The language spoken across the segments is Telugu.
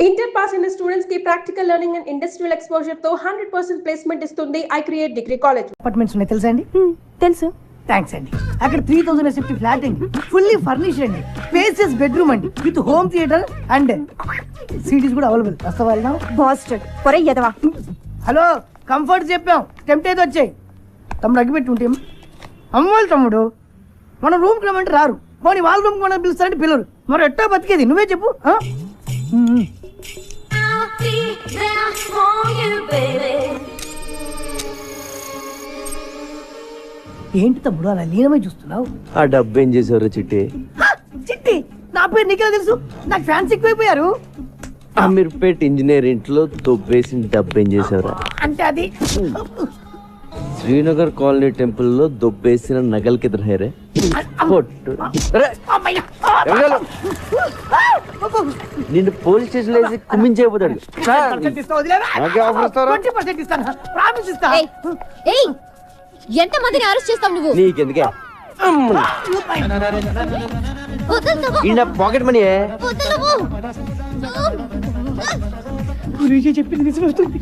ఇంటర్ పాస్ అయిన స్టూడెంట్స్ కి practical learning and industrial exposure తో 100% ప్లేస్మెంట్ ఇస్తుంది I create degree college. Apartments ఉన్నాయి తెలుసా అండి? తెలుసు. థ్యాంక్స్ అండి. అక్కడ 3000 SFT ఫ్లాట్ అండి, ఫుల్లీ ఫర్నిష్డ్ అండి, స్పేసియస్ బెడ్రూమ్ అండి with home theatre and cities కూడా అవైలబుల్. వస్తావా? బాస్టర్డ్ పొరే ఎదవా. హలో, కంఫర్ట్ చెప్పాం, టెంప్ట్ అయితే వచ్చాయి. తమ్ముడు అగ్గిపెట్టి ఉంటే అమ్మోళ్ళు తమ్ముడు మన రూమ్కి రమ్మంటే రారు, పోనీ వాళ్ళ రూమ్కి మనం పిలుస్తారంటే పిల్లరు. మరి ఎట్టా బతికేది నువ్వే చెప్పు. ఏంటి తమ్ముడు అలా లీనమై చూస్తున్నావు? ఆ డబ్బు ఏం చేసారు చిట్టి? చిట్టి నా పేరు నీకెలా తెలుసు? నాకు ఫ్యాన్స్ ఎక్కువైపోయారు. అమీర్పేట్ ఇంజనీర్ ఇంట్లో దొబ్బేసిన డబ్బు ఏం చేసావురా? అంటే అది శ్రీనగర్ కాలనీ టెంపుల్ లో దొబ్బేసిన నగల్ కింద హేరే నిన్ను పోలీస్ స్టేషన్ లో వేసి కుమ్మించేయబోతాడు. ఎంత మందిని అరెస్ట్ చేస్తావు నువ్వు? నీకెందుకే పాకెట్ మనీ చెప్పింది నిజమవుతుంది.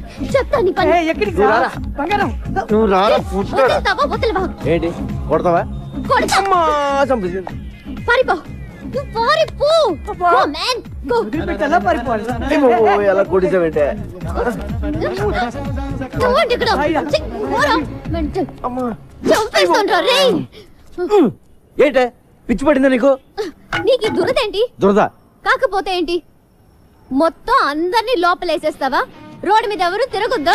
ఏంటి కొడతావా? ఎలా కొట్టించావంటే ఏంటే పిచ్చి పడిందా నీకు? నీకు దురదేంటి? దురద కాకపోతే ఏంటి, మొత్తం అందరినీ లోపలేసేస్తావా? రోడ్డు మీద ఎవరు తిరగొద్దా?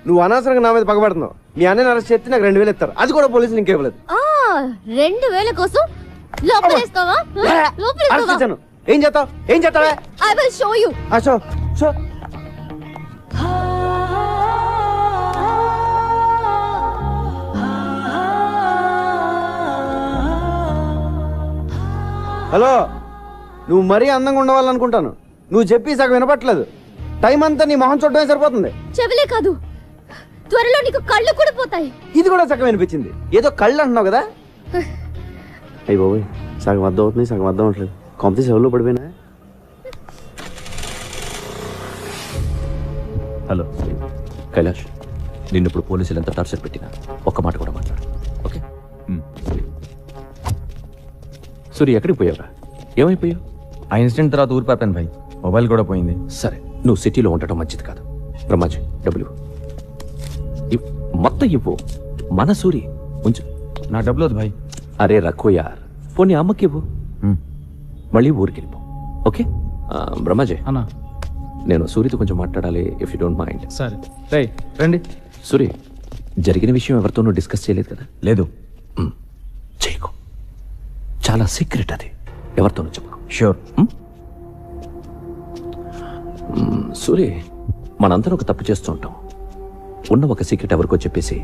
నువ్వు అనవసరంగా నా మీద పగబడుతున్నావు. మీ అన్నని అరెస్ట్ చేస్తే నాకు 2000 ఇస్తారు, అది కూడా పోలీసులు ఇంకేవ్వలేదు. 2000 కోసం లోపలేస్తావా? ఏం చేస్తావు? ఏం చేస్తావా? I will show you. Show show. Hello, నువ్వు మరీ అందంగా ఉండవాలనుకుంటాను. నువ్వు చెప్పి సగం వినపట్లేదు. టైం అంతా నీ మొహం చూడటమే సరిపోతుంది. చెవిలే కాదు, త్వరలో నీకు కళ్ళు కూడా పోతాయి. ఇది కూడా సగం వినిపించింది. ఏదో కళ్ళు అంటున్నావు కదా? అయ్యి బాబోయ్, సగం అర్థం అవుతుంది, సగం అర్థం అవట్లేదు. కాంపిటీషన్ ఎవరిలో పడిపోయినా? హలో కైలాష్, నిన్ను ఇప్పుడు పోలీసులు ఎంత టార్చర్ పెట్టినా ఒక్క మాట కూడా మాట్లాడు, ఓకే? సూర్య, ఎక్కడికి పోయావురా? ఏమైపోయావు? ఆ ఇన్సిడెంట్ తర్వాత ఊరు పాపాను భాయ్, మొబైల్ కూడా పోయింది. సరే, నువ్వు సిటీలో ఉండటం మంచిది కాదు. బ్రహ్మాజీ, డబ్బులు మొత్తం ఇవ్వు. మన సూరి ఉంచు. నా డబ్బులు వద్దు భాయ్. అరే రఖో యార్, పోనీ అమ్మకి ఇవ్వు, మళ్ళీ ఊరికి వెళ్ళిపో, ఓకే? బ్రహ్మాజీ అన్నా, నేను సూరితో కొంచెం మాట్లాడాలి, ఇఫ్ యూ డోంట్ మైండ్. సరే రేయ్ రండి. సూరి, జరిగిన విషయం ఎవరితోనూ డిస్కస్ చేయలేదు కదా? లేదు. చేయకు, చాలా సీక్రెట్ అది, ఎవరితోనూ చెప్పకు. షూర్. సూరి, మనందరం ఒక తప్పు చేస్తూ ఉంటాం. ఉన్న ఒక సీక్రెట్ ఎవరికో చెప్పేసి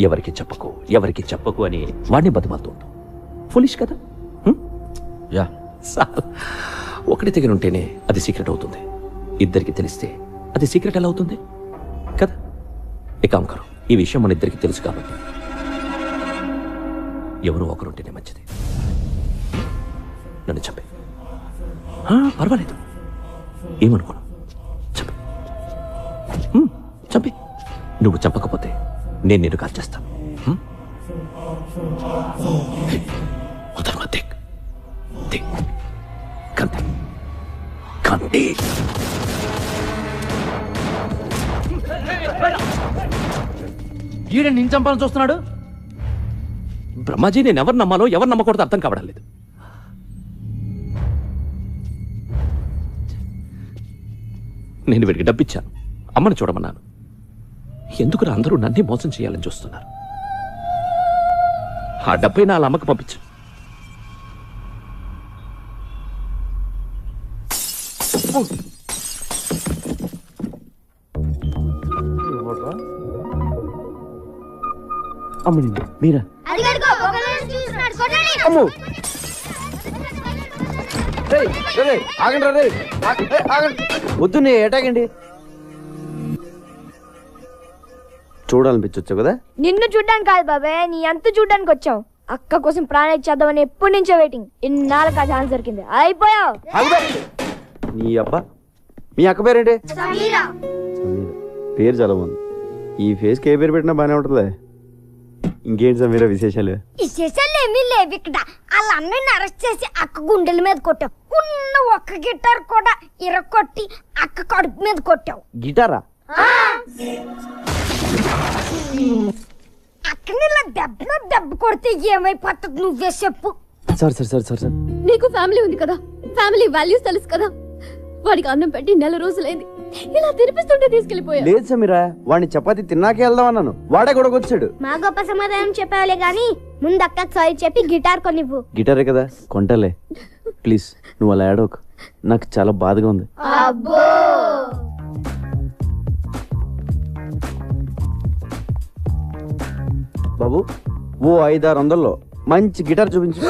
ఎవరికి చెప్పకు, ఎవరికి చెప్పకు అని వాడిని బతిమాలుతూ ఉంటాం. ఫులిష్ కదా? యా. ఒకటి దగ్గర ఉంటేనే అది సీక్రెట్ అవుతుంది, ఇద్దరికి తెలిస్తే అది సీక్రెట్ ఎలా అవుతుంది కదా? ఏకాంకరు, ఈ విషయం మన ఇద్దరికి తెలుసు కాబట్టి ఎవరో ఒకరుంటేనే మంచిది. నన్ను చెప్పే, పర్వాలేదు, ఏమనుకోను, చెప్పే, చంపి. నువ్వు చంపకపోతే నేను నిన్ను కాల్ చేస్తాను. ఈడ నేను చంపాలని చూస్తున్నాడు. బ్రహ్మాజీ, నేను ఎవరు నమ్మాలో ఎవరు నమ్మకూడదు అర్థం కావడం లేదు. నేను వీడికి డబ్బిచ్చాను, అమ్మని చూడమన్నాను. ఎందుకు అందరూ నన్నే మోసం చేయాలని చూస్తున్నారు? ఆ డబ్బై నా అమ్మకి పంపించు. అమ్మని మీరా? అమ్మో, వద్దు, నీ ఏటాగండి. చూడాలనిపించొచ్చు కదా? నిన్ను చూడ్డానికి కాదు బాబాయ్, నీ అంత చూడ్డానికి వచ్చాం. అక్క కోసం ప్రాణం ఇచ్చేద్దామని ఎప్పటి నుంచో వెయిటింగ్. ఇన్నాళ్ళకి ఆ ఛాన్స్ దొరికింది, అయిపోయావు. నీ అబ్బా, మీ అక్క పేరేంటి? సమీర. పేరు చాలా బాగుంది. ఈ ఫేస్కి ఏ పేరు పెట్టినా బాగానే ఉంటుందిలే. ఇంకేంటి సమీర విశేషాలు? విశేషాలు ఏమీ లేవు ఇక్కడ. వాళ్ళ అన్నయ్యని అరెస్ట్ చేసి అక్క గుండెల మీద కొట్టావు. ఉన్న ఒక్క గిటార్ కూడా ఇరగొట్టి అక్క కడుపు మీద కొట్టావు. గిటారా? అక్కని ఇలా దెబ్బ కొడితే ఏమైపోతుంది నువ్వే చెప్పు. సార్ నీకు ఫ్యామిలీ ఉంది కదా, ఫ్యామిలీ వాల్యూస్ తెలుసు కదా. వాడికి అన్నం పెట్టి 4 రోజులైంది, ఇలా తినిపిస్తుంటే తీసుకెళ్లిపోయా. లేదు సమీరా, వాడిని చపాతి తిన్నాకే వెళ్దాం అన్నాను, వాడే గొడవకొచ్చాడు. మా గొప్ప సమాధానం చెప్పావులే గాని ముందు అక్కకి సారీ చెప్పి గిటార్ కొనివ్వు. గిటారే కదా కొంటలే, ప్లీజ్ నువ్వు అలా ఏడవకు, నాకు చాలా బాధగా ఉంది. బాబు ఓ 500-600లో మంచి గిటార్ చూపించు.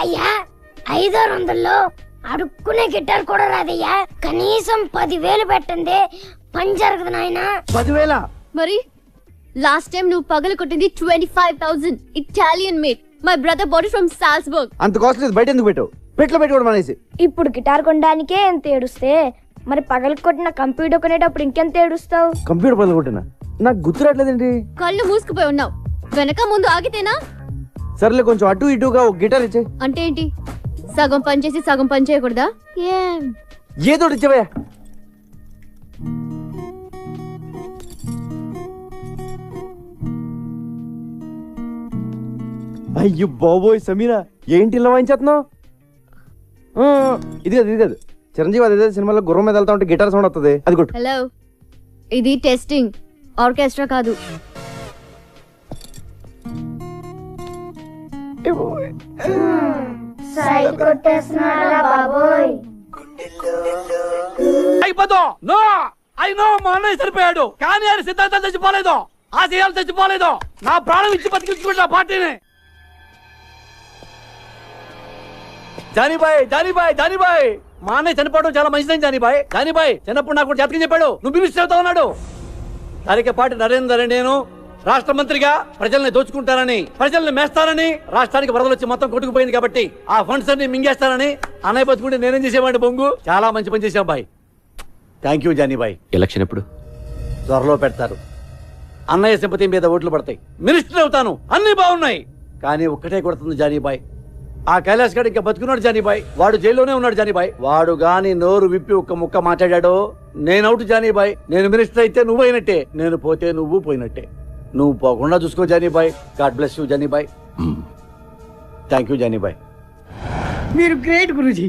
అయ్యా 500-600లో అడుక్కునే గిటార్ కూడా రాదయ్యా. కనీసం 10,000 పెట్టండి, పని జరగదు నాయనా. 10,000? మరి లాస్ట్ టైం నువ్వు పగలు కొట్టింది 25,000 Italian made. My brother body from Salzburg. అంత కాస్ట్ లేదు, బయట ఎందుకు పెట్టావు? పెట్లో పెట్టుకోవడం అనేసి. ఇప్పుడు గిటార్ కొనడానికే ఎంత ఏడుస్తే మరి పగలు కొట్టిన కంప్యూటర్ కొనేటప్పుడు ఇంకెంత ఏడుస్తావు? కంప్యూటర్ పనులు కొట్టినా నాకు గుర్తురాట్లేదేంటి? కళ్ళు మూసుకుపోయి ఉన్నావు, వెనక ముందు ఆగితేనా? సర్లే కొంచెం అటు ఇటుగా ఒక గిటార్ ఇచ్చే. అంటే ఏంటి, సగం పని చేసి సగం పని చేయకూడదా? ఏం ఏదో ఇచ్చేవయ్యా. అయ్యో బాబోయ్ సమీరా, ఏంటి ఇలా వాయించేస్తున్నావు? ఇది కాదు చిరంజీవి అదే సినిమాలో గుర్రం మీద వెళ్తా ఉంటే గిటార్ సౌండ్ వస్తుంది, అది కొట్టు. హలో, ఇది టెస్టింగ్, ఆర్కెస్ట్రా కాదు. నో ఐ నో, మా అన్నయ్య చనిపోయాడు కానీ ఆయన సిద్ధాంతాలు చచ్చిపోలేదు, ఆశయాలు చచ్చిపోలేదు. నా ప్రాణం ఇచ్చి బతికించుకుంటా పార్టీని. జానీబాయ్ మా అన్నయ్య చనిపోవడం చాలా మంచిదని జానీబాయ్ చిన్నప్పుడు నాకు జాతకం చెప్పాడు, నువ్వు మినిస్టర్ అవుతా ఉన్నాడు. తరికపాటి నరేందర్ నేను రాష్ట్ర మంత్రిగా ప్రజల్ని దోచుకుంటానని, ప్రజల్ని మేస్తానని, రాష్ట్రానికి వరదలు వచ్చి మొత్తం కొట్టుకుపోయింది కాబట్టి ఆ ఫండ్స్ అన్ని మింగేస్తానని అన్నయ్య బతుకుంటే నేనేం చేసేవాడిని బొంగు. చాలా మంచి పని చేసావు బాయ్. థ్యాంక్ యూ జానీబాయ్. ఎలక్షన్ ఎప్పుడు? త్వరలో పెడతారు. అన్నయ్య సింపతి మీద ఓట్లు పడతాయి, మినిస్టర్ అవుతాను, అన్ని బాగున్నాయి. కానీ ఒక్కటే కొడుతుంది జానీబాయ్, ఆ కైలాస్ గారు ఇంకా బతుకున్నాడు జానీబాయ్. వాడు జైల్లోనే ఉన్నాడు జానీబాయ్. వాడు గాని నోరు విప్పి ఒక్క ముక్క మాట్లాడాడో నేను అవుట్ జానీబాయ్. నేను మినిస్టర్ అయితే నువ్వు అయినట్టే, నేను పోతే నువ్వు పోయినట్టే. నువ్వు పోకుండా చూసుకో Jani Bhai. God bless you Jani Bhai. Thank you Jani Bhai. మీరు గ్రేట్ గురూజీ,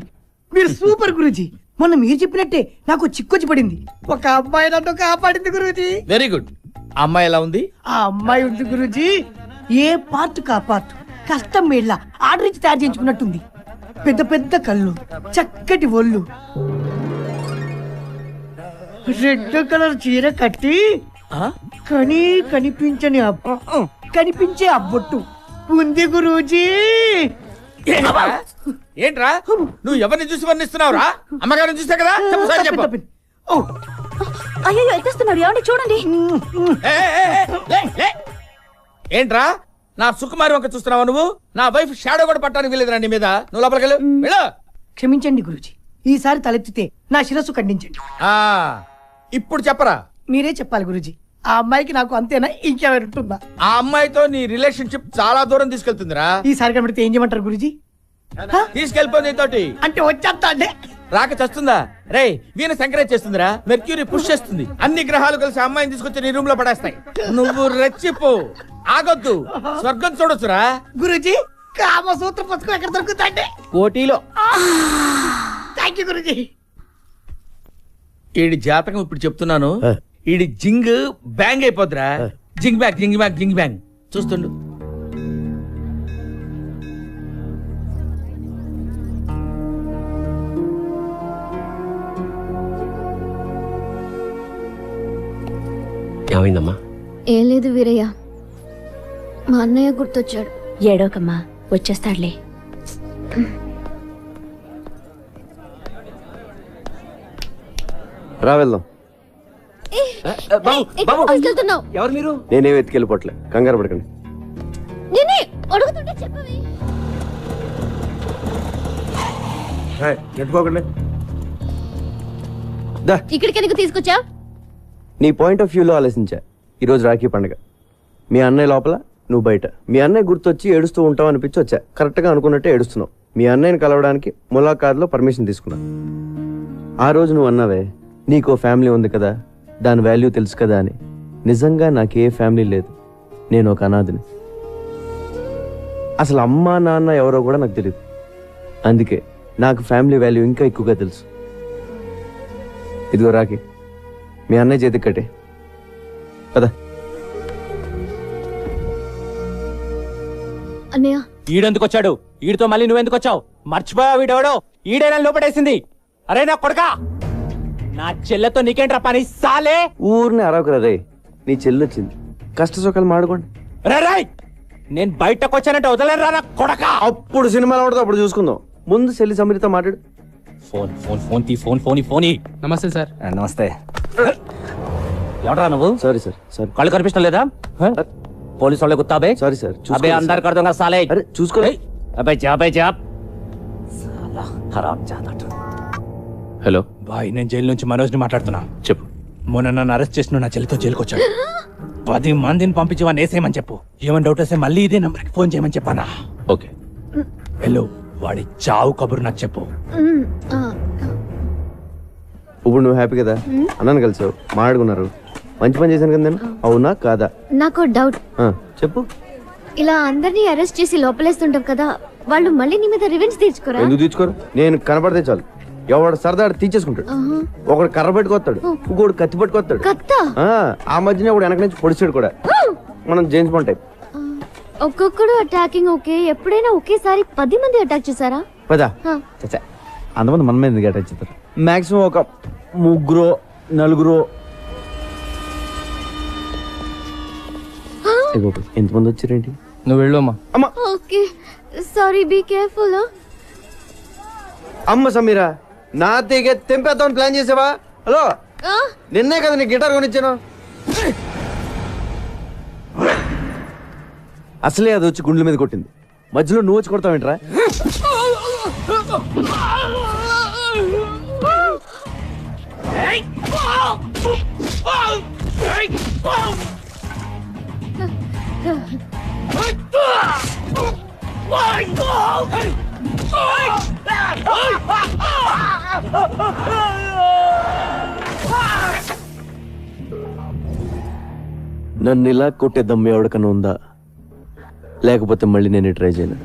మీరు సూపర్ గురూజీ. మొన్న మీరు చెప్పినట్టే నాకు చిక్కొచ్చి పడింది, ఒక అమ్మాయి నన్ను కాపాడింది గురూజీ. Very good. అమ్మాయి ఎలా ఉంది? ఆ అమ్మాయి ఉంది గురూజీ, ఏ పార్ట్ కా పార్ట్ కష్టం మేళ్ళ ఆర్డర్ ఇచ్చి తయారు చేయించుకున్నట్టుంది. పెద్ద పెద్ద కళ్ళు, చక్కటి ఒళ్ళు, రెడ్ కలర్ చీర కట్టి కనిపించే అబ్బొట్టు ఉంది గురూజీ. ఏంట్రా నువ్వు ఎవరిని చూసి వర్ణిస్తున్నావురా? అమ్మగారిని చూసా కదా, చెప్పు. అయ్యో ఎత్తేస్తున్నాడు, ఏమండి చూడండి. ఏంట్రా నా సుకుమారి వంక చూస్తున్నావా నువ్వు? నా వైఫ్ షాడో కూడా పట్టానికి వెళ్ళేదిరా నీ మీద. నువ్వు లోపలికి వెళ్ళు. క్షమించండి గురూజీ, ఈసారి తలెత్తితే నా శిరస్సు ఖండించండి. ఇప్పుడు చెప్పరా? మీరే చెప్పాలి గురూజీ, ఆ అమ్మాయికి నాకు అంతేనా ఇంకెవరుంటుందా? ఆ అమ్మాయితో నీ రిలేషన్షిప్ చాలా దూరం తీసుకెళ్తుందిరా. ఈసారి కనబడితే ఏం చేయమంటారు గురూజీ? తీసుకెళ్ళిపోయింది తోటి. అంటే వచ్చేస్తా అంటే రాక చస్తుందా? రే వీణ సంక్రేజ్ చేస్తుందిరా, మెర్క్యూరీ పుష్ చేస్తుంది. అన్ని గ్రహాలు కలిసి అమ్మాయిని తీసుకొచ్చి నీ రూమ్ లో పడేస్తాయి. నువ్వు రెచ్చిపో, ఆగొద్దు, స్వర్గం చూడొచ్చురా. గురూజీ కామసూత్ర పుస్తకం ఎక్కడ దొరుకుతాండి? కోటిలో. థ్యాంక్ యూ గురూజీ. ఈడి జాతకం ఇప్పుడు చెప్తున్నాను, ఈడి జింగ్ బ్యాంగ్ అయిపోద్దిరా. జింగ్ బ్యాంగ్ జింగ్ బ్యాంగ్ జింగ్ బ్యాంగ్ చూస్తుండు. ఏమైందమ్మా? ఏం లేదు వీరయ్య, మా అన్నయ్య గుర్తొచ్చాడు. ఏడోకమ్మా, వచ్చేస్తాడులే. రా వెళ్దాం. వెళ్తున్నావు? ఎవరు మీరు? నేనేం ఎత్తుకెళ్ళిపోవట్లే, కంగారు పడకండి. నేనే అడుగుతుంటే చెప్పవే. ఎట్టుకోకండి. దా ఇక్కడికి ఎందుకు తీసుకొచ్చా? నీ పాయింట్ ఆఫ్ వ్యూలో ఆలోచించా. ఈరోజు రాఖీ పండుగ, మీ అన్నయ్య లోపల, నువ్వు బయట. మీ అన్నయ్య గుర్తొచ్చి ఏడుస్తూ ఉంటావు అనిపించి వచ్చా. కరెక్ట్గా అనుకున్నట్టే ఏడుస్తున్నావు. మీ అన్నయ్యని కలవడానికి ములాఖాత్లో పర్మిషన్ తీసుకున్నా. ఆ రోజు నువ్వు అన్నావే, నీకో ఫ్యామిలీ ఉంది కదా, దాని వాల్యూ తెలుసు కదా అని. నిజంగా నాకు ఏ ఫ్యామిలీ లేదు, నేను ఒక అనాథని. అసలు అమ్మా నాన్న ఎవరో కూడా నాకు తెలియదు. అందుకే నాకు ఫ్యామిలీ వాల్యూ ఇంకా ఎక్కువగా తెలుసు. ఇదిగో రాఖీ, మీ అన్నయ్య చేతికి కట్టే పద. అన్నయ్య ఈడెందుకు వచ్చాడు? ఈడితో మళ్ళీ నువ్వెందుకు వచ్చావు? మర్చిపోయా వీడెవడో? ఈడైనా లోపడేసింది. అరే నా కొడకా, నా చెల్లెతో నీకేంట్రా పని సాలే? ఊరిని అరవకురా రే, నీ చెల్లి వచ్చింది, కష్ట సుఖాలు మాడుకోండి. రే రాయ్, నేను బయటకు వచ్చానంటే వదలరా నా కొడకా. అప్పుడు సినిమాలో ఉండదు, అప్పుడు చూసుకుందాం. ముందు చెల్లి సమీరితో మాట్లాడు. ఫోన్ ఫోన్ ఫోన్ తీ, ఫోన్ ఫోన్ ఫోన్. నమస్తే సార్. నమస్తే. ఎవడరా నువ్వు? Sorry sir, sorry. కళ్ళు కనిపించడం లేదా? పోలీసు వాళ్ళే గుత్తాబే. సారీ సార్, అబే అందరు కడతాం సాలే. అరే చూసుకో. అబే జాబే జాబ్. సాలా హరామ్ జాదట. హలో బాయ్, నేను జైలు నుంచి మనోజ్ని మాట్లాడుతున్నా. చెప్పు. మొన్న నన్ను అరెస్ట్ చేసిన నా చెల్లితో జైలుకి వచ్చాడు. 10 మందిని పంపించి వాడిని వేసేయమని చెప్పు. ఏమైనా డౌట్ వస్తే మళ్ళీ ఇదే నెంబర్కి ఫోన్ చేయమని చెప్పానా? ఓకే. హలో, వాడి చావు కబురు నాకు చెప్పు. ఇప్పుడు నువ్వు హ్యాపీ కదా, అన్నాను కలిసావు, మాట్లాడుకున్నారు, మంచి పని చేశాను కదా నేను, అవునా కాదా? నాకు డౌట్. చెప్పు. ఇలా అందరినీ అరెస్ట్ చేసి లోపలేస్తుంటావు కదా, వాళ్ళు మళ్ళీ నీ మీద రివెంజ్ తీర్చుకోరా? ఎందుకు తీసుకోరు? నేను కనపడితే చాలు, ఎవడు సరదా తీర్చేసుకుంటాడు. ఒకడు కర్ర పెట్టుకొస్తాడు, ఇంకోడు కత్తి పట్టుకొస్తాడు. ఆ మధ్యన ఒకడు వెనక నుంచి పొడిచాడు కూడా. మనం జేమ్స్ బాండ్ టైప్. ఒక్కొక్కడు అటాకింగ్ ఓకే, ఎప్పుడైనా ఒకేసారి 10 మంది అటాక్ చేశారా? పదా అంతమంది మన మీద ఎందుకు అటాచ్ చేస్తారు? మాక్సిమం ఒక 3 4. ఎంతమంది వచ్చారేంటి? నువ్వు వెళ్ళు అమ్మా. అమ్మ ఓకే సారీ, బీ కేర్ఫుల్. అమ్మ సమీరా, నా తీగ తెంపేద్దామని ప్లాన్ చేసావా? హలో, నిన్నే కదా నీ గిటార్ కొనిచ్చాను. అసలే అది వచ్చి గుండెల మీద కొట్టింది, మధ్యలో నువ్వు వచ్చి కొడతావేంట్రా? నన్ను ఇలా కొట్టే దమ్ము ఎవరికన్నా ఉందా? లేకపోతే మళ్ళీ నేను ట్రై చేయను.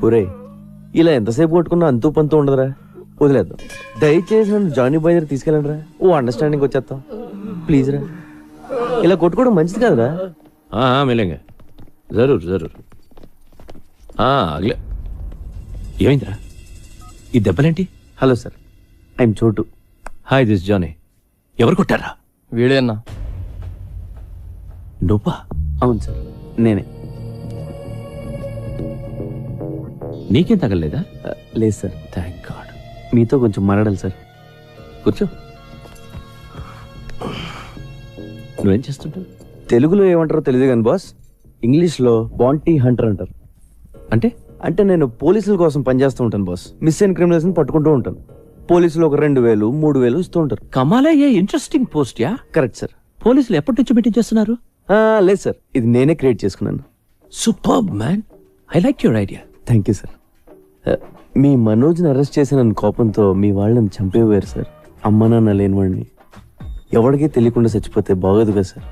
ఒరే, ఇలా ఎంతసేపు కొట్టుకున్నా అంతూ పంతూ ఉండదురా, వదిలేద్దాం. దయచేసి నన్ను జానీ బాయ్ దగ్గర తీసుకెళ్ళండి రా, ఓ అండర్స్టాండింగ్ వచ్చేస్తాం ప్లీజ్ రా. ఇలా కొట్టుకోవడం మంచిది కాదురా. మిలేంగా జరూర్ జరూర్. అగలే. ఏమైందిరా? ఈ దెబ్బలేంటి? Hello sir, I'm Chotu. Hi, this Johnny. ఎవరు కొట్టారా? వీడేనా? నువ్వా? అవును సార్, నేనే. నీకేం తగలలేదా? లేదు సార్. Thank God. మీతో కొంచెం మాట్లాడాలి సార్. కూర్చో. నువ్వేం చేస్తుంటావు? తెలుగులో ఏమంటారో తెలియదు కానీ బాస్, ఇంగ్లీష్లో బాంటీ హంటర్ అంటారు. అంటే అంటే నేను పోలీసుల కోసం పనిచేస్తూ ఉంటాను బాస్. మిస్ అయిన క్రిమినల్స్ ని పట్టుకుంటూ ఉంటాను. పోలీసులు ఒక 2000 3000 ఇస్తూ ఉంటారు. కమాలా, a interesting post yeah. Correct sir. పోలీసులు ఎప్పటి నుంచి మీటింగ్ చేస్తున్నారు? లేదు సార్, ఇది నేనే క్రియేట్ చేసుకున్నాను. Superb man, I like your idea. Thank you sir. మీ మనోజ్ని అరెస్ట్ చేసిన కోపంతో మీ వాళ్ళని చంపేవారు సార్. అమ్మ నాన్న లేనివాడిని ఎవరికీ తెలియకుండా చచ్చిపోతే బాగోదు కదా సార్.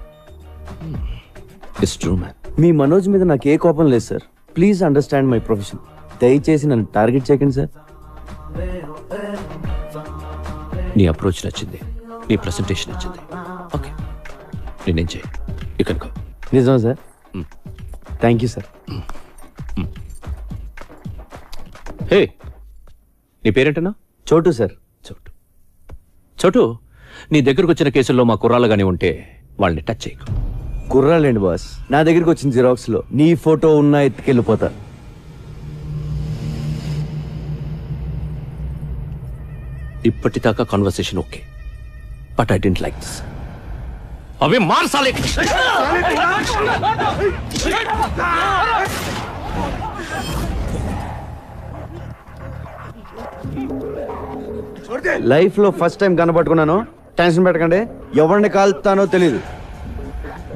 It's true man. మీ మనోజ్ మీద నాకు ఏ కోపం లేదు sir. Please understand my profession. దయచేసి నన్ను టార్గెట్ చేయకండి సార్. నీ అప్రోచ్ నచ్చింది, నీ ప్రెసెంటేషన్ నచ్చింది. ఓకే, నేనేం చేయి. ఇక్కడ నిజమా sir? Thank you sir. Hey, నీ పేరేంటన్నా? చోటు సార్. చోటు, నీ దగ్గరకు వచ్చిన కేసుల్లో మా కుర్రాళ్ళగానే ఉంటే వాళ్ళని టచ్ చేయకు. కుర్రాలేండి బాస్, నా దగ్గరికి వచ్చిన జిరాక్స్ లో నీ ఫోటో ఉన్నా ఎత్తుకెళ్ళిపోతా. ఇప్పటిదాకా conversation okay, but I don't like this. అవి మార్చాలి. లైఫ్ లో ఫస్ట్ టైం కనపట్టుకున్నాను. టెన్షన్ పెట్టకండి, ఎవరిని కాల్తానో తెలీదు.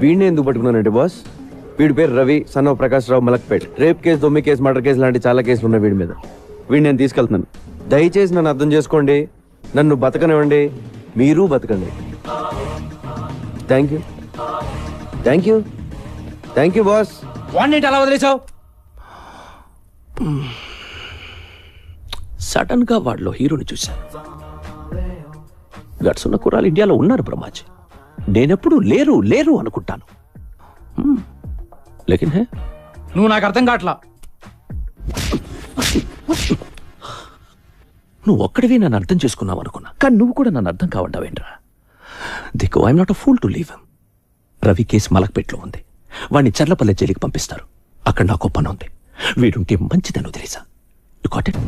వీడిని ఎందుకు పట్టుకున్నానంటే బాస్, వీడి పేరు Ravi, son of Prakash Rao, Malakpet. Rape case, దొమ్మి కేసు, మర్డర్ కేసు లాంటి చాలా కేసులు ఉన్నాయి వీడి మీద. వీడిని నేను తీసుకెళ్తున్నాను. దయచేసి నన్ను అర్థం చేసుకోండి, నన్ను బతకనివ్వండి, మీరు బతకండి. Thank you, thank you, thank you boss. వాడిని అలా వదిలేసావు? సడన్ గా వాడిలో హీరోని చూశాను. గట్స్ ఉన్న కుర్రాలు ఇండియాలో ఉన్నారు బ్రహ్మాజీ. నేనెప్పుడు లేరు లేరు అనుకుంటాను. లేకిన్ హే, నువ్వు నాకు అర్థం కావట్లా. నువ్వు ఒక్కడివి నన్ను అర్థం చేసుకున్నావు అనుకున్నా, కానీ నువ్వు కూడా నన్ను అర్థం కావడ్డావేంట్రా? దిక్కు I'm not a fool to leave him. Ravi case మలక్పేట్లో ఉంది, వాడిని చర్లపల్లె జైలుకి పంపిస్తారు. అక్కడ నాకు పని ఉంది, వీడుంటే మంచిదని వదిలేసా. You got it?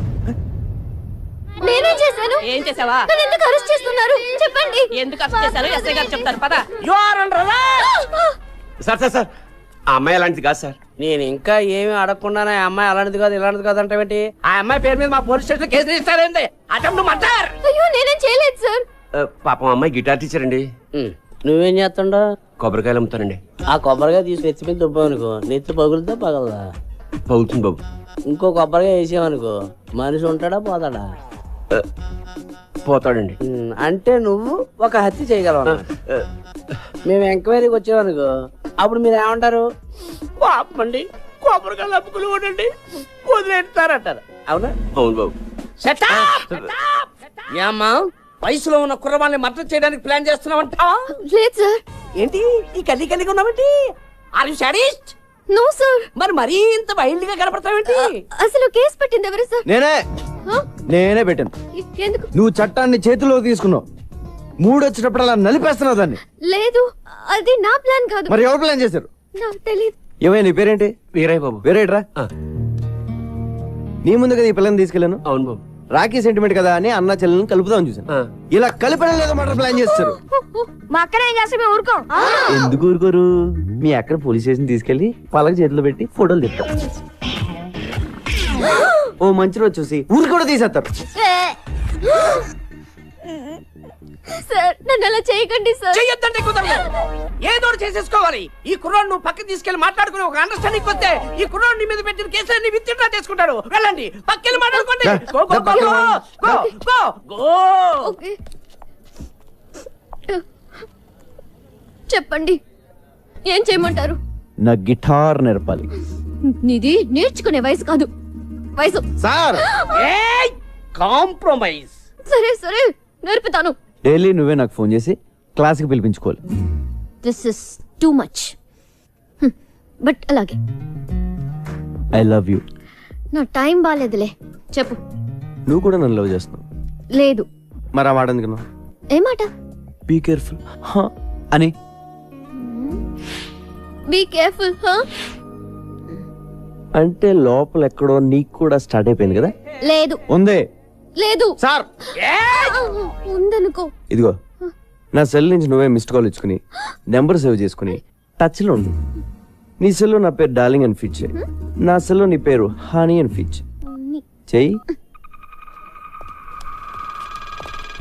నేనేం చేశాను? ఏం చేసావా? నన్ను ఎందుకు అరెస్ట్ చేస్తున్నారు చెప్పండి. ఎందుకు అరెస్ట్ చేశారు ఎస్ఐ గారు చెప్తారు పద. సార్ సార్ సార్, ఆ అమ్మాయి అలాంటిది కాదు సార్. నేను ఇంకా ఏమి అడగకుండానే ఆ అమ్మాయి అలాంటిది కాదు ఇలాంటిది కాదు అంటే ఆ అమ్మాయి పేరు మీద మా police station case register attempt murder. అయ్యో నేనేం చేయలేదు సార్. పాపం అమ్మాయి గిటార్ టీచర్ అండి. నువ్వేం చేస్తుండో? కొబ్బరికాయలు అమ్ముతానండి. ఆ కొబ్బరికాయ తీసి నెత్తి మీద దుబ్బావనుకో, నెత్తి పగులుతా పగలదా? పగులుతుంది బాబు. ఇంకో కొబ్బరికాయ వేసావనుకో, మనిషి ఉంటాడా పోతాడా? పోతాడండి. అంటే నువ్వు ఒక హత్య చేయగలవు. మేము ఎంక్వైరీకి వచ్చామనుకో, అప్పుడు మీరు ఏమంటారు? పాపండి, కొబ్బరికాయలు అమ్ముకులు ఉండండి, వదిలేస్తారంటారు. అవునా? అవును బాబు. ఏమ్మా, వయసులో ఉన్న కుర్రవాళ్ళని మర్డర్ చేయడానికి ప్లాన్ చేస్తున్నావంట? లేదు సార్. ఏంటి ఈ కలిగి ఉన్నావంటి? Are you sadist? No sir. మరి మరీ ఇంత వైల్డ్ గా కనపడతావేంటి? అసలు కేసు పెట్టింది ఎవరు సార్? నేనే పెట్టాను. ఎందుకు? నువ్వు చట్టాన్ని చేతిలోకి తీసుకున్నావు, మూడొచ్చినప్పుడు అలా నలిపేస్తున్నావు దాన్ని. లేదు, అది నా ప్లాన్ కాదు. మరి ఎవరు ప్లాన్ చేశారు? నాకు తెలియదు. ఏమైనా నీ పేరేంటి? వీరయ్య బాబు. వేరేట్రా? నీ ముందు కదా ఈ పిల్లని తీసుకెళ్ళాను. అవును బాబు. రాఖీ సెంటిమెంట్ కదా అని అన్న చెల్లెలను కలుపుదామని చూసాను. ఇలా కలిపడం లేదో మటర్ ప్లాన్ చేస్తారు. మా అక్కడ ఏం చేస్తే మేము ఊరుకోం. ఎందుకు ఊరుకోరు? మీ అక్కడ పోలీస్ స్టేషన్ తీసుకెళ్లి పలక చేతిలో పెట్టి ఫోటోలు తిప్పారు. ఓ మంచి రోజు చూసి ఊరు కూడా తీసేస్తారు. సార్ నన్ను అలా చేయకండి సార్. చెయ్యొద్దంటే కుదరదు, ఏదో చేసేసుకోవాలి. ఈ కుర్రాడు నువ్వు పక్కకి తీసుకెళ్లి మాట్లాడుకుని ఒక అండర్స్టాండింగ్ వస్తే ఈ కుర్రాడు నీ మీద పెట్టిన కేసులన్నీ విత్డ్రా చేసుకుంటాడు. వెళ్ళండి, పక్కకి మాట్లాడుకోండి. Go go go go go go. Okay చెప్పండి, ఏం చేయమంటారు? నా గిటార్ నేర్పాలి. నీది నేర్చుకునే వయసు కాదు, వయసు. Sir compromise. సరే సరే నేర్పుతాను. డైలీ నువ్వే నాకు ఫోన్ చేసి క్లాస్కి పిలిపించుకోవాలి. This is too much, but అలాగే. I love you. నా టైం బాగాలేదులే, చెప్పు. నువ్వు కూడా నన్ను లవ్ చేస్తున్నావు. లేదు. మరి ఆ మాట ఎందుకు? ఏ మాట? బీ కేర్ఫుల్ అని. బీ కేర్ఫుల్ అంటే లోపల ఎక్కడో నీకు కూడా స్టార్ట్ అయిపోయింది కదా? లేదు. ఉందే. లేదు సార్. ఉందనుకో. ఇదిగో నా సెల్ నుంచి నువ్వే మిస్డ్ కాల్ ఇచ్చుకుని నెంబర్ సేవ్ చేసుకుని టచ్ లో ఉండు. నీ సెల్లో నా పేరు డార్లింగ్ అని ఫీచ్ చేయి, నా సెల్లో నీ పేరు హనీ అని ఫీచ్ చెయ్యి.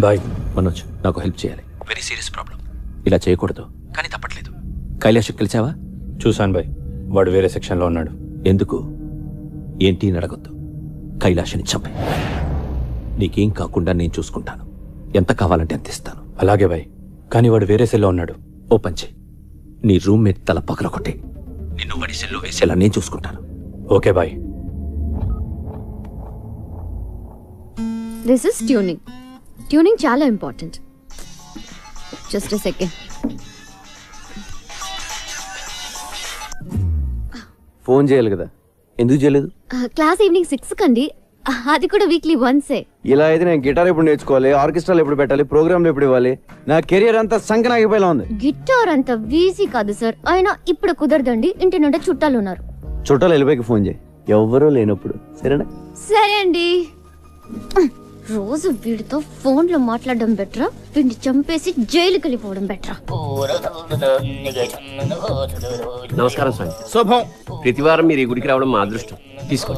బాయ్ మనోజ్, నాకు హెల్ప్ చేయాలి. Very serious problem. ఇలా చేయకూడదు కానీ తప్పట్లేదు. కైలాష్ కలిసావా? చూశాను బాయ్, వాడు వేరే సెక్షన్ లో ఉన్నాడు. ఎందుకు ఏంటి అని అడగొద్దు. కైలాష్ని చంపే. నీకేం కాకుండా నేను చూసుకుంటాను. ఎంత కావాలంటే అంత ఇస్తాను. అలాగే బాయ్, కానీ వాడు వేరే సెల్లో ఉన్నాడు. ఓపెన్ చేయి. నీ రూమ్మేట్ తల పగల కొట్టే నిన్ను వాడి సెల్లో వేసేలా నేను చూసుకుంటాను. Okay bye. This is tuning. Tuning చాలా important. Just a second. Phone చేయాలి కదా, ఎందుకు చేయలేదు? క్లాస్ ఈవినింగ్ 6 కండి, అది కూడా వీక్లీ వన్సే. ఇలా అయితే నేను గిటార్ ఎప్పుడు నేర్చుకోవాలి, ఆర్కెస్ట్రాలు ఎప్పుడు పెట్టాలి, ప్రోగ్రాంలు ఎప్పుడు ఇవ్వాలి? నా కెరియర్ అంతా సంకనాగిపోయేలా ఉంది. గిటార్ అంత ఈజీ కాదు సార్, అయినా ఇప్పుడు కుదరదండి, ఇంటి నుండి చుట్టాలు ఉన్నారు. చుట్టాలు వెళ్ళిపోయి ఫోన్ చేయి, ఎవరూ లేనప్పుడు. సరేనా? సరే అండి. రోజు వీడితో ఫోన్ లో మాట్లాడడం బెటరా, వీడిని చంపేసి జైలుకి వెళ్ళిపోవడం బెటరా? నమస్కారం స్వామి. శుభం. ప్రతి వారం మీరు ఈ గుడికి రావడం మా అదృష్టం. తీసుకో.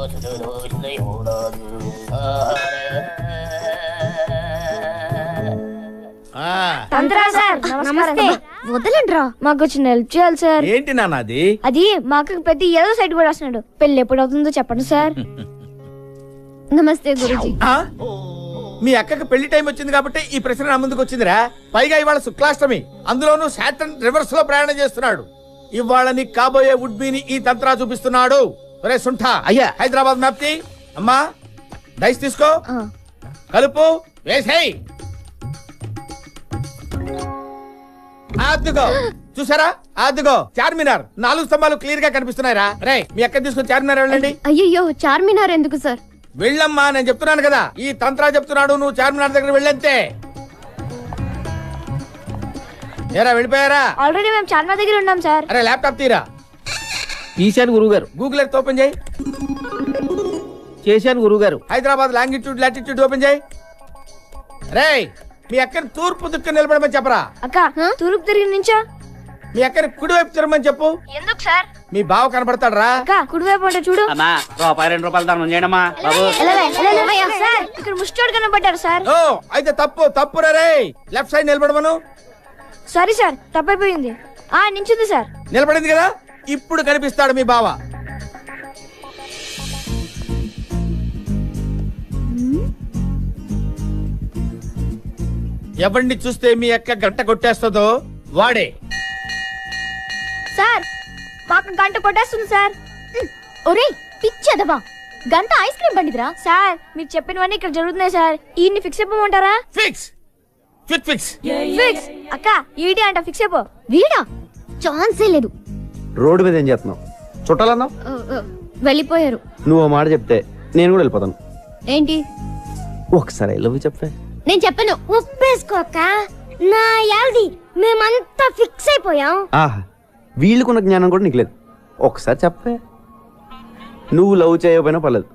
వదలండ్రా, మాకు వచ్చిన హెల్ప్ చేయాలి సార్. ఏంటి నాన్నది? అది మాకు పెద్ద ఏదో సైడ్ కూడా వస్తున్నాడు. పెళ్లి ఎప్పుడు అవుతుందో చెప్పండి సార్. నమస్తే గురుజీ. మీ అక్కకి పెళ్లి టైం వచ్చింది కాబట్టి ఈ ప్రశ్న నా ముందుకు వచ్చిందిరా. పైగా ఇవాళ శుక్లాష్టమి, అందులోనూ శాటర్న్ రివర్స్ లో ప్రయాణం చేస్తున్నాడు. ఇవాళ నీకు కాబోయే వుడ్బీని ఈ తంత్రా చూపిస్తున్నాడు. ఒరే సుంఠా, అయ్యా. హైదరాబాద్ మ్యాప్ తీ. అమ్మా డైస్ తీసుకో, కలుపు, వేసేయ్. అద్దుగో, చూసారా? అద్దుగో చార్మినార్ 4 స్తంభాలు క్లియర్ గా కనిపిస్తున్నాయిరా. రే మీ అక్క తీసుకుని చార్మినార్ వెళ్ళండి. అయ్యయ్యో, చార్మినార్ ఎందుకు సార్? వెళ్ళమ్మా, నేను చెప్తున్నాను కదా, ఈ తంత్రా చెప్తున్నాడు, నువ్వు చార్మినార్ దగ్గర వెళ్ళంతే. ఏరా వెళ్ళిపోయారా? ఆల్రెడీ మేము చార్మినార్ దగ్గర ఉన్నాం సార్. అరే ల్యాప్టాప్ తీరా. తీశాను గురువు గారు. గూగుల్ ఎర్త్ ఓపెన్ చేయి. చేశాను గురువు గారు. హైదరాబాద్ లాంగిట్యూడ్ లాటిట్యూడ్ ఓపెన్ చేయి. రే మీ అక్కని తూర్పు దిక్కు నిలబడమని చెప్పరా. అక్క తూర్పు తిరిగి నుంచో. మీ అక్కని కుడివైపు తిరగమని చెప్పు. ఎందుకు సార్? మీ బావ కనబడతాడు రా. అక్క కుడివైపు అంటే చూడు. అమ్మా ₹2 దానం చేయండమ్మా బాబు. సార్ ఇక్కడ ముష్టోడు కనబడ్డారు సార్. ఓ అయితే తప్పు రే. లెఫ్ట్ సైడ్ నిలబడమను. సారీ సార్, తప్పైపోయింది. నించుంది సార్. నిలబడింది కదా, ఇప్పుడు కనిపిస్తాడు మీ బావ. ఎవరిని చూస్తే మీ అక్క గంట కొట్టేస్తుందో వాడే. సార్ మాకు గంట కొట్టేస్తుంది సార్. ఒరేయ్ పిచ్చదవా, గంట ఐస్ క్రీమ్ బండిదిరా. సార్ మీరు చెప్పినవన్నీ ఇక్కడ జరుగుతున్నాయి సార్. ఈయన్ని ఫిక్స్ అయిపోమంటారా? Fix fix fix. అక్క ఈడి అంట ఫిక్స్ అయిపో. వీడా? ఛాన్సే లేదు. రోడ్డు మీద ఏం చేస్తున్నావు? చుట్టాలన్నావు, వెళ్ళిపోయారు. నువ్వు ఓ మాట చెప్తే నేను కూడా వెళ్ళిపోతాను. ఏంటి? ఒకసారి ఐ లవ్ యు చెప్పే. నేను చెప్పను. ఒప్పేసుకోక నా యాది, మేమంతా ఫిక్స్ అయిపోయాం. ఆహా, వీళ్ళకున్న జ్ఞానం కూడా నీకు లేదు. ఒకసారి చెప్పే. నువ్వు లవ్ చేయకపోయినా పర్లేదు,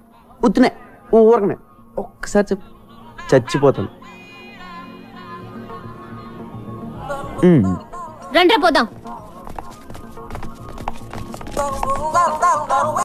ఉత్తునే ఊరకనే ఒక్కసారి చెప్పు, చచ్చిపోతాను. రండ్రా పోదాం.